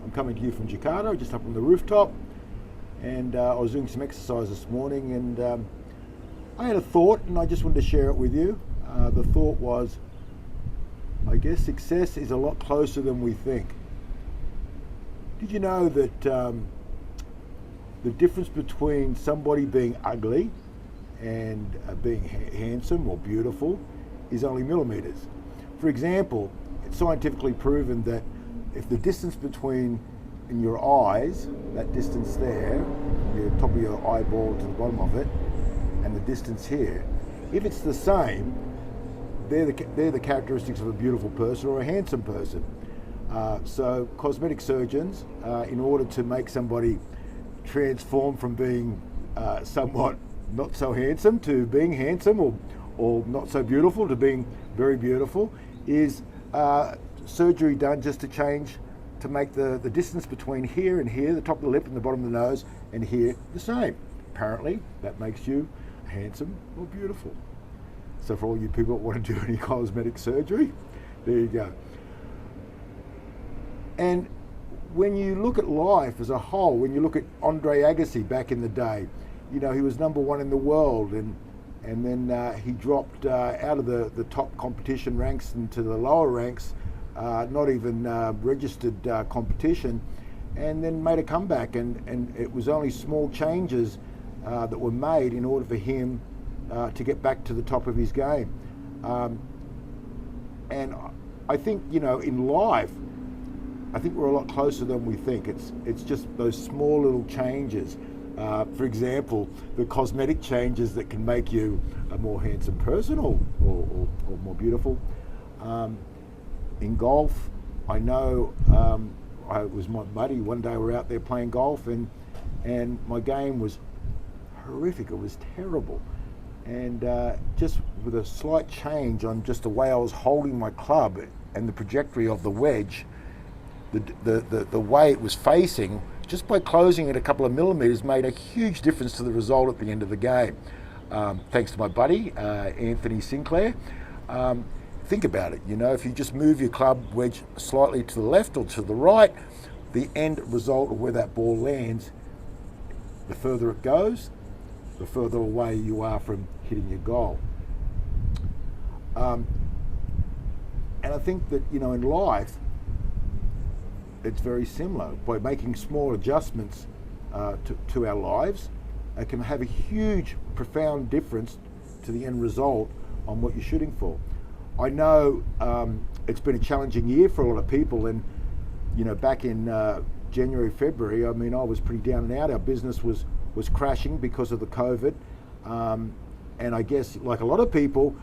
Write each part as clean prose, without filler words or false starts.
I'm coming to you from Jakarta, just up on the rooftop, and I was doing some exercise this morning, and I had a thought, and I just wanted to share it with you. The thought was, I guess success is a lot closer than we think. Did you know that the difference between somebody being ugly and being handsome or beautiful is only millimeters? For example, it's scientifically proven that if the distance between in your eyes, that distance there, the top of your eyeball to the bottom of it, and the distance here, if it's the same, they're the characteristics of a beautiful person or a handsome person. So cosmetic surgeons, in order to make somebody transform from being somewhat not so handsome to being handsome, or not so beautiful to being very beautiful, is surgery done just to change, to make the distance between here and here, the top of the lip and the bottom of the nose and here, the same. Apparently that makes you handsome or beautiful. So for all you people that want to do any cosmetic surgery, there you go. And when you look at life as a whole, when you look at Andre Agassi back in the day, you know, he was #1 in the world, and then he dropped out of the top competition ranks into the lower ranks, not even registered competition, and then made a comeback, and it was only small changes that were made in order for him to get back to the top of his game. And I think, you know, in life, I think we're a lot closer than we think. It's just those small little changes. For example, the cosmetic changes that can make you a more handsome person or more beautiful. In golf, I know I was my buddy, one day we were out there playing golf, and my game was horrific. It was terrible. And just with a slight change on just the way I was holding my club and the trajectory of the wedge, the way it was facing, just by closing it a couple of millimeters, made a huge difference to the result at the end of the game. Thanks to my buddy, Anthony Sinclair. Think about it, you know, if you just move your club wedge slightly to the left or to the right, the end result of where that ball lands, the further it goes, the further away you are from hitting your goal. And I think that, you know, in life, it's very similar. By making small adjustments to our lives, it can have a huge, profound difference to the end result on what you're shooting for. I know it's been a challenging year for a lot of people, and, you know, back in January, February, I mean, I was pretty down and out. Our business was crashing because of the COVID, and I guess, like a lot of people,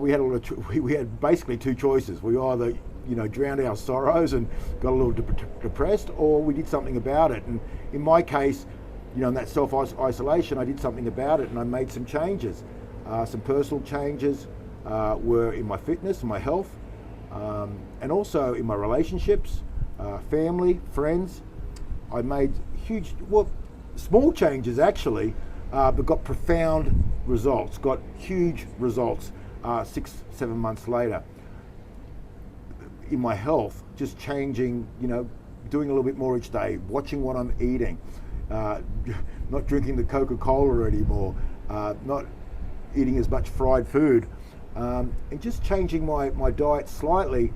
we had basically two choices. We either, you know, drowned our sorrows and got a little depressed, or we did something about it. And in my case, you know, in that self-isolation, I did something about it, and I made some changes. Some personal changes were in my fitness, my health, and also in my relationships, family, friends. I made small changes actually, but got profound results, got huge results 6-7 months later. In my health, just changing, you know, doing a little bit more each day, watching what I'm eating, not drinking the Coca-Cola anymore, not eating as much fried food, and just changing my diet slightly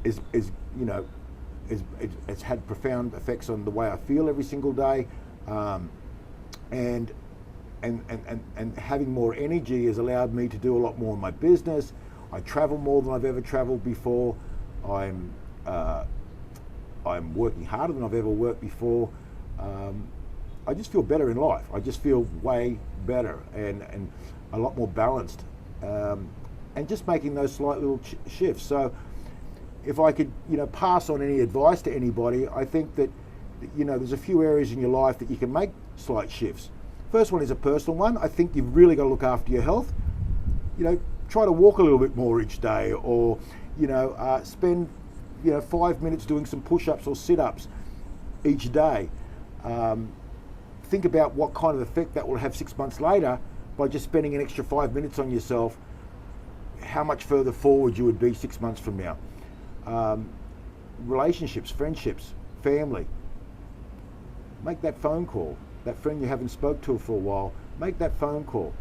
is you know, it's had profound effects on the way I feel every single day, and having more energy has allowed me to do a lot more in my business. I travel more than I've ever traveled before. I'm working harder than I've ever worked before. I just feel better in life. I just feel way better and a lot more balanced, and just making those slight little shifts. So if I could, you know, pass on any advice to anybody, I think that, you know, there's a few areas in your life that you can make slight shifts. First one is a personal one. I think you've really got to look after your health. You know, try to walk a little bit more each day, or, you know, spend, you know, 5 minutes doing some push-ups or sit-ups each day. Think about what kind of effect that will have 6 months later by just spending an extra 5 minutes on yourself, how much further forward you would be 6 months from now. relationships, friendships, family. Make that phone call. That friend you haven't spoke to for a while, make that phone call.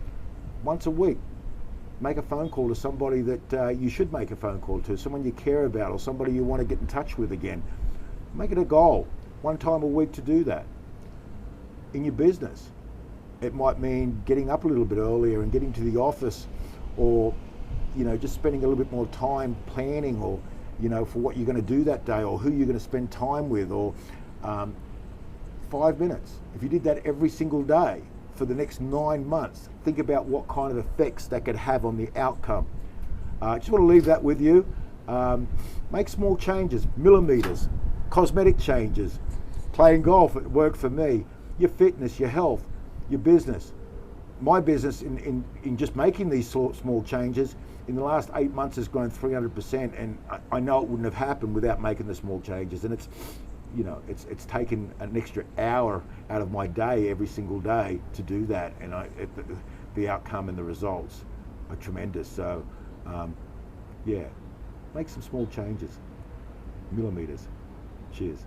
Once a week, make a phone call to somebody that you should make a phone call to, someone you care about or somebody you want to get in touch with again. Make it a goal, one time a week to do that. In your business, it might mean getting up a little bit earlier and getting to the office, or just spending a little bit more time planning, or for what you're going to do that day, or who you're going to spend time with, or 5 minutes. If you did that every single day for the next 9 months, think about what kind of effects that could have on the outcome. I just want to leave that with you. Make small changes, millimeters, cosmetic changes. Playing golf, it worked for me. Your fitness, your health, your business. My business in just making these small changes in the last 8 months has grown 300%, and I know it wouldn't have happened without making the small changes. And it's taken an extra hour out of my day every single day to do that, and the outcome and the results are tremendous. So make some small changes, millimeters. Cheers.